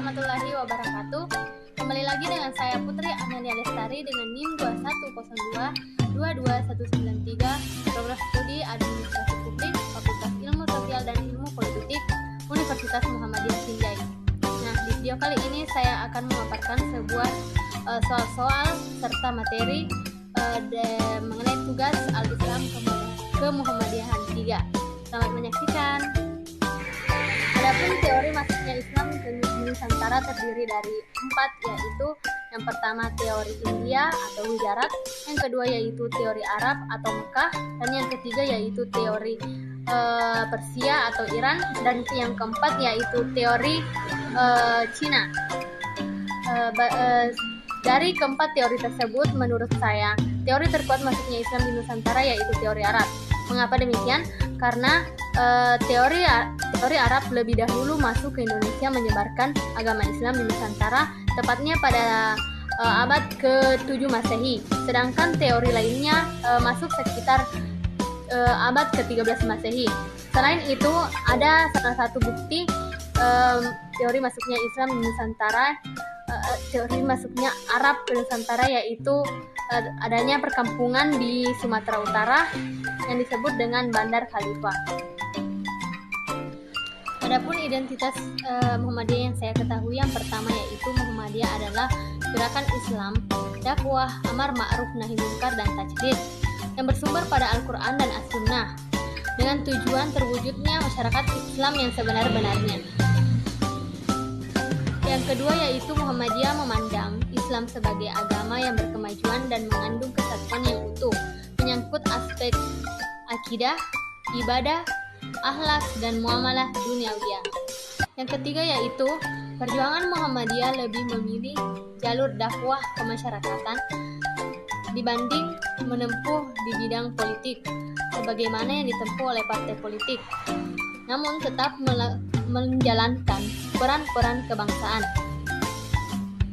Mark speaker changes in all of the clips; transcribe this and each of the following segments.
Speaker 1: warahmatullahi wabarakatuh. Kembali lagi dengan saya Putri Amelia Lestari dengan NIM 2102-22193, Program Studi Administrasi Publik, Fakultas Ilmu Sosial dan Ilmu Politik, Universitas Muhammadiyah Sinjai. Nah, di video kali ini saya akan memaparkan sebuah soal-soal serta materi mengenai tugas Al-Islam ke Muhammadiyahan 3. Selamat menyaksikan. Adapun teori masuknya Islam ke Nusantara terdiri dari 4, yaitu yang pertama teori India atau Gujarat, yang kedua yaitu teori Arab atau Mekah, dan yang ketiga yaitu teori Persia atau Iran, dan yang keempat yaitu teori Cina. Dari keempat teori tersebut, menurut saya teori terkuat masuknya Islam di Nusantara yaitu teori Arab. Mengapa demikian? Karena teori Arab lebih dahulu masuk ke Indonesia menyebarkan agama Islam di Nusantara, tepatnya pada abad ke-7 Masehi. Sedangkan teori lainnya masuk sekitar abad ke-13 Masehi. Selain itu, ada salah satu bukti teori masuknya Islam di Nusantara, teori masuknya Arab ke Nusantara, yaitu adanya perkampungan di Sumatera Utara yang disebut dengan Bandar Khalifah. Adapun identitas Muhammadiyah yang saya ketahui, yang pertama yaitu Muhammadiyah adalah gerakan Islam, dakwah, amar ma'ruf nahi munkar dan tajdid yang bersumber pada Al-Quran dan As-Sunnah dengan tujuan terwujudnya masyarakat Islam yang sebenar-benarnya. Yang kedua yaitu Muhammadiyah memandang Islam sebagai agama yang berkemajuan dan mengandung kesatuan yang utuh, menyangkut aspek akidah, ibadah, akhlak, dan muamalah duniawiyah. Yang ketiga yaitu perjuangan Muhammadiyah lebih memilih jalur dakwah kemasyarakatan dibanding menempuh di bidang politik sebagaimana yang ditempuh oleh partai politik, namun tetap menjalankan peran-peran kebangsaan.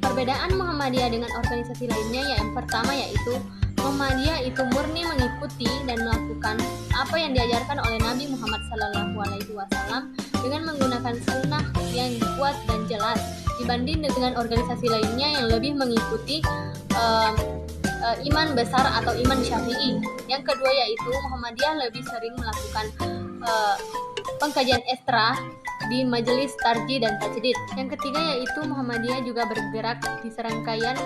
Speaker 1: Perbedaan Muhammadiyah dengan organisasi lainnya yang pertama yaitu Muhammadiyah itu murni mengikuti dan melakukan apa yang diajarkan oleh Nabi Muhammad SAW dengan menggunakan sunnah yang kuat dan jelas, dibanding dengan organisasi lainnya yang lebih mengikuti iman besar atau iman syafi'i. Yang kedua yaitu Muhammadiyah lebih sering melakukan pengkajian ekstra di majelis tarji dan tajdid. Yang ketiga yaitu Muhammadiyah juga bergerak di serangkaian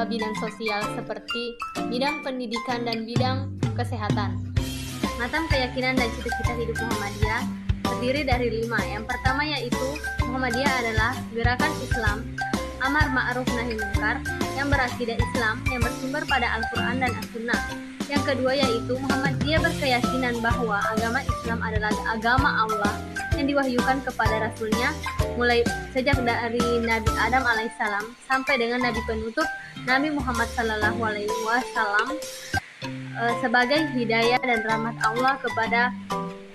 Speaker 1: bidang sosial seperti bidang pendidikan dan bidang kesehatan. Matam keyakinan dan cita-cita hidup Muhammadiyah terdiri dari 5. Yang pertama yaitu Muhammadiyah adalah gerakan Islam, amar ma'ruf nahi munkar yang berakidah Islam yang bersumber pada Al-Quran dan As-Sunnah. Yang kedua yaitu Muhammadiyah berkeyakinan bahwa agama Islam adalah agama Allah yang diwahyukan kepada Rasulnya mulai sejak dari Nabi Adam alaihissalam sampai dengan Nabi penutup Nabi Muhammad SAW sebagai hidayah dan rahmat Allah kepada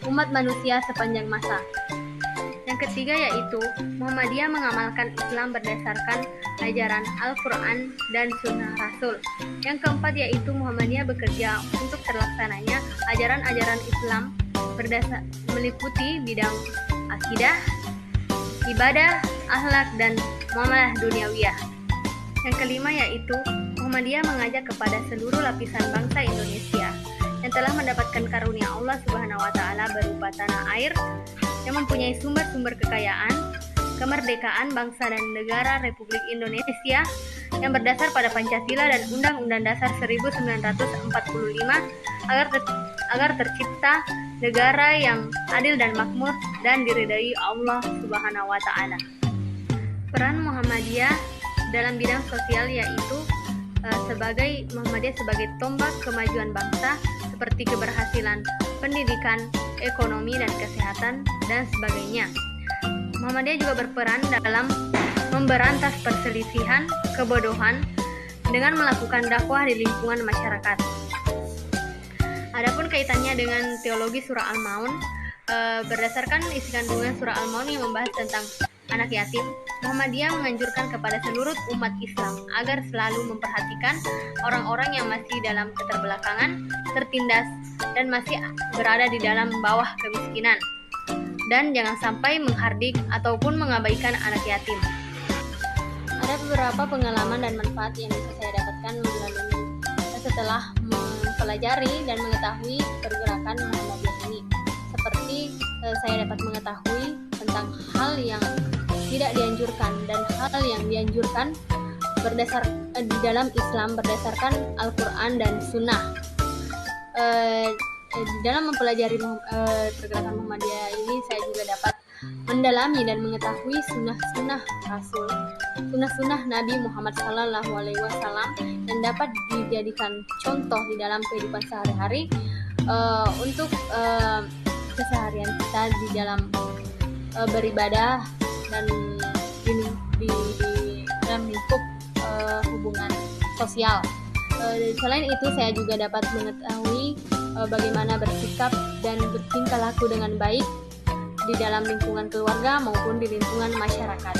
Speaker 1: umat manusia sepanjang masa. Yang ketiga yaitu Muhammadiyah mengamalkan Islam berdasarkan ajaran Al-Quran dan Sunnah Rasul. Yang keempat yaitu Muhammadiyah bekerja untuk terlaksananya ajaran-ajaran Islam meliputi bidang akidah, ibadah, akhlak, dan muamalah duniawiyah. Yang kelima yaitu Muhammadiyah mengajak kepada seluruh lapisan bangsa Indonesia yang telah mendapatkan karunia Allah Subhanahu wa taala berupa tanah air yang mempunyai sumber-sumber kekayaan, kemerdekaan bangsa dan negara Republik Indonesia yang berdasar pada Pancasila dan Undang-Undang Dasar 1945 agar tercipta negara yang adil dan makmur dan diridai Allah Subhanahu wa taala. Peran Muhammadiyah dalam bidang sosial yaitu Muhammadiyah sebagai tombak kemajuan bangsa seperti keberhasilan pendidikan, ekonomi dan kesehatan dan sebagainya. Muhammadiyah juga berperan dalam memberantas perselisihan, kebodohan dengan melakukan dakwah di lingkungan masyarakat. Adapun kaitannya dengan teologi surah Al-Maun, berdasarkan isi kandungan surah Al-Maun yang membahas tentang anak yatim, Muhammadiyah menganjurkan kepada seluruh umat Islam agar selalu memperhatikan orang-orang yang masih dalam keterbelakangan, tertindas, dan masih berada di dalam bawah kemiskinan, dan jangan sampai menghardik ataupun mengabaikan anak yatim. Ada beberapa pengalaman dan manfaat yang bisa saya dapatkan melalui setelah mempelajari dan mengetahui pergerakan Muhammadiyah ini. Seperti saya dapat mengetahui tentang hal yang tidak dianjurkan dan hal yang dianjurkan di dalam Islam berdasarkan Al-Quran dan Sunnah. Dalam mempelajari pergerakan Muhammadiyah ini, saya juga dapat mendalami dan mengetahui sunnah-sunnah Rasul, sunnah-sunnah Nabi Muhammad SAW yang dapat dijadikan contoh di dalam kehidupan sehari-hari untuk keseharian kita di dalam beribadah dan di dalam lingkup hubungan sosial. Selain itu, saya juga dapat mengetahui bagaimana bersikap dan bertingkah laku dengan baik di dalam lingkungan keluarga maupun di lingkungan masyarakat.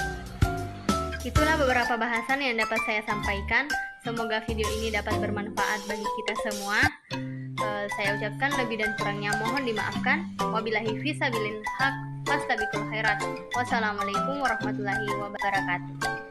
Speaker 1: Itulah beberapa bahasan yang dapat saya sampaikan. Semoga video ini dapat bermanfaat bagi kita semua. Saya ucapkan lebih dan kurangnya mohon dimaafkan. Wabillahi fisabilil haq, fastabiqul khairat. Wassalamualaikum warahmatullahi wabarakatuh.